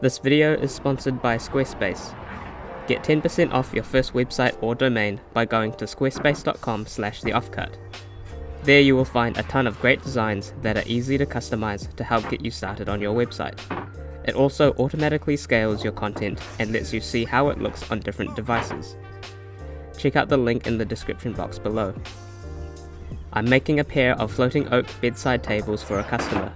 This video is sponsored by Squarespace. Get 10% off your first website or domain by going to squarespace.com/theoffcut. There you will find a ton of great designs that are easy to customize to help get you started on your website. It also automatically scales your content and lets you see how it looks on different devices. Check out the link in the description box below. I'm making a pair of floating oak bedside tables for a customer.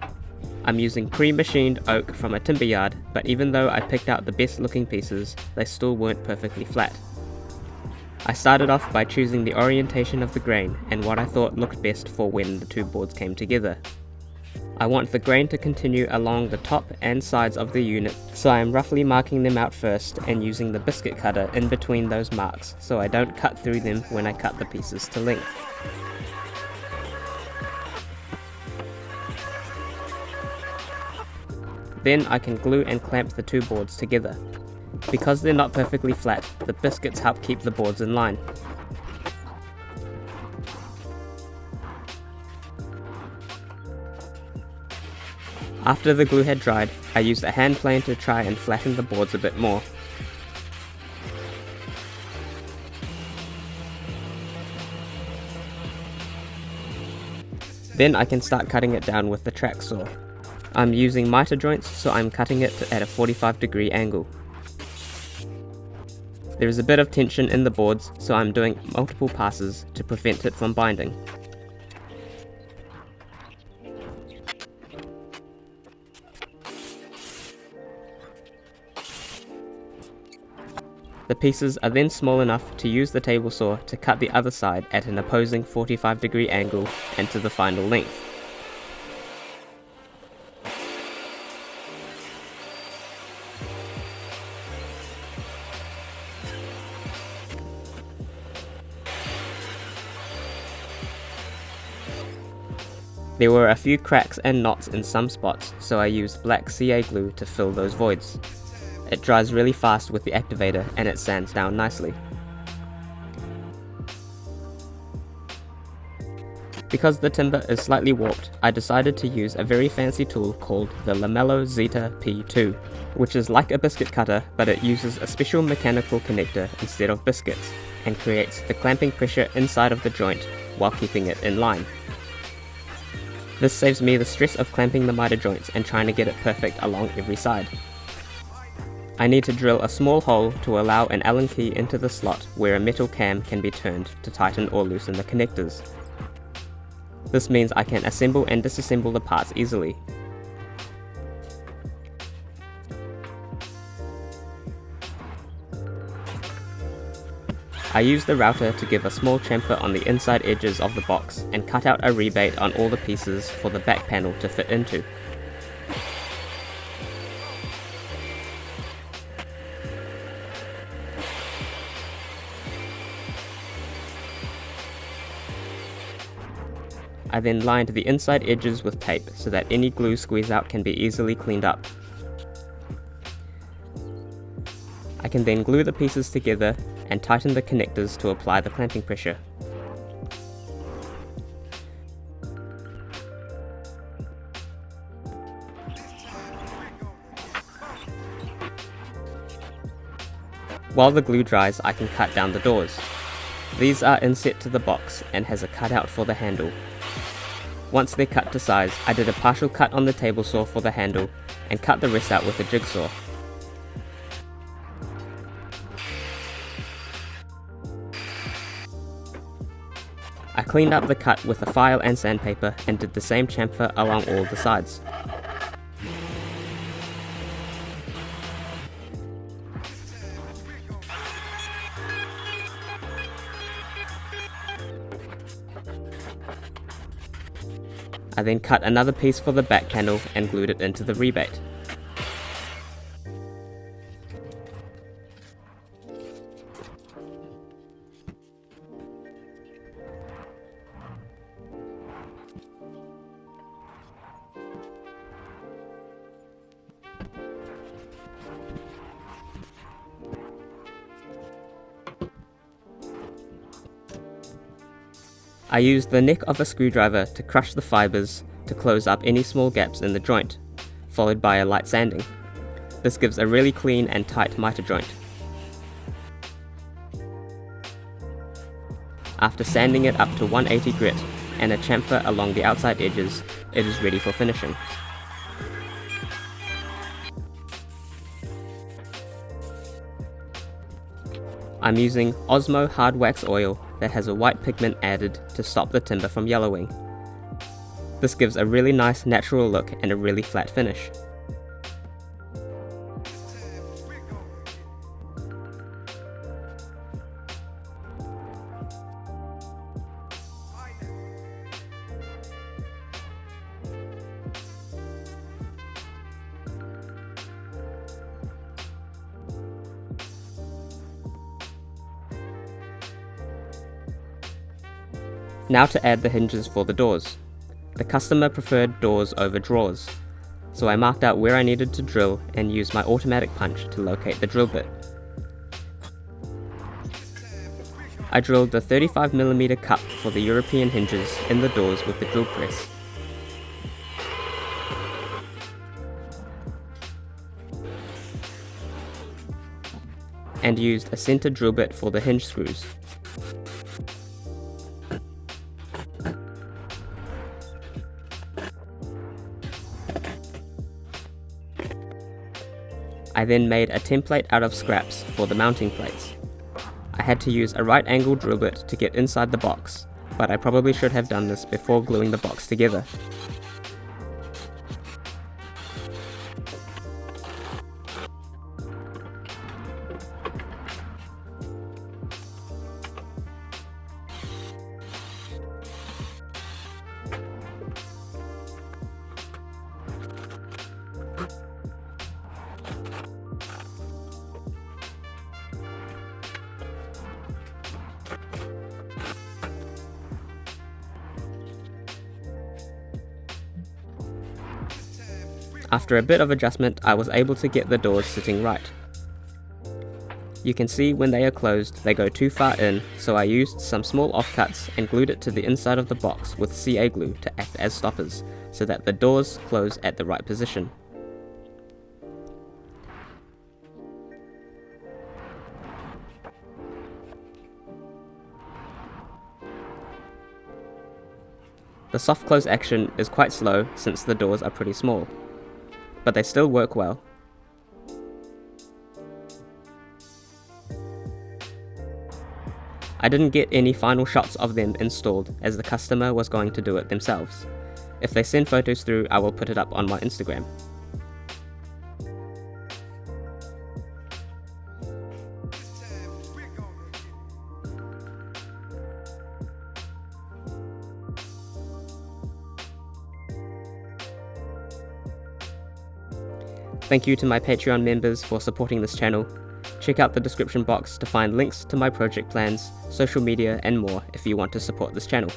I'm using pre-machined oak from a timber yard, but even though I picked out the best looking pieces, they still weren't perfectly flat. I started off by choosing the orientation of the grain and what I thought looked best for when the two boards came together. I want the grain to continue along the top and sides of the unit, so I am roughly marking them out first and using the biscuit cutter in between those marks so I don't cut through them when I cut the pieces to length. Then I can glue and clamp the two boards together. Because they're not perfectly flat, the biscuits help keep the boards in line. After the glue had dried, I used a hand plane to try and flatten the boards a bit more. Then I can start cutting it down with the track saw. I'm using miter joints, so I'm cutting it at a 45-degree angle. There is a bit of tension in the boards, so I'm doing multiple passes to prevent it from binding. The pieces are then small enough to use the table saw to cut the other side at an opposing 45-degree angle and to the final length. There were a few cracks and knots in some spots, so I used black CA glue to fill those voids. It dries really fast with the activator and it sands down nicely. Because the timber is slightly warped, I decided to use a very fancy tool called the Lamello Zeta P2, which is like a biscuit cutter, but it uses a special mechanical connector instead of biscuits, and creates the clamping pressure inside of the joint while keeping it in line. This saves me the stress of clamping the miter joints and trying to get it perfect along every side. I need to drill a small hole to allow an Allen key into the slot where a metal cam can be turned to tighten or loosen the connectors. This means I can assemble and disassemble the parts easily. I used the router to give a small chamfer on the inside edges of the box and cut out a rebate on all the pieces for the back panel to fit into. I then lined the inside edges with tape so that any glue squeeze out can be easily cleaned up. I can then glue the pieces together and tighten the connectors to apply the clamping pressure. While the glue dries, I can cut down the doors. These are inset to the box and has a cutout for the handle. Once they're cut to size, I did a partial cut on the table saw for the handle and cut the rest out with a jigsaw. I cleaned up the cut with a file and sandpaper and did the same chamfer along all the sides. I then cut another piece for the back panel and glued it into the rebate. I used the neck of a screwdriver to crush the fibres to close up any small gaps in the joint, followed by a light sanding. This gives a really clean and tight miter joint. After sanding it up to 180 grit and a chamfer along the outside edges, it is ready for finishing. I'm using Osmo hard wax oil that has a white pigment added to stop the timber from yellowing. This gives a really nice natural look and a really flat finish. Now to add the hinges for the doors. The customer preferred doors over drawers, so I marked out where I needed to drill and used my automatic punch to locate the drill bit. I drilled the 35mm cup for the European hinges in the doors with the drill press. And used a center drill bit for the hinge screws. I then made a template out of scraps for the mounting plates. I had to use a right angle drill bit to get inside the box, but I probably should have done this before gluing the box together. After a bit of adjustment, I was able to get the doors sitting right. You can see when they are closed, they go too far in, so I used some small offcuts and glued it to the inside of the box with CA glue to act as stoppers, so that the doors close at the right position. The soft close action is quite slow since the doors are pretty small, but they still work well. I didn't get any final shots of them installed as the customer was going to do it themselves. If they send photos through, I will put it up on my Instagram. Thank you to my Patreon members for supporting this channel. Check out the description box to find links to my project plans, social media and more if you want to support this channel.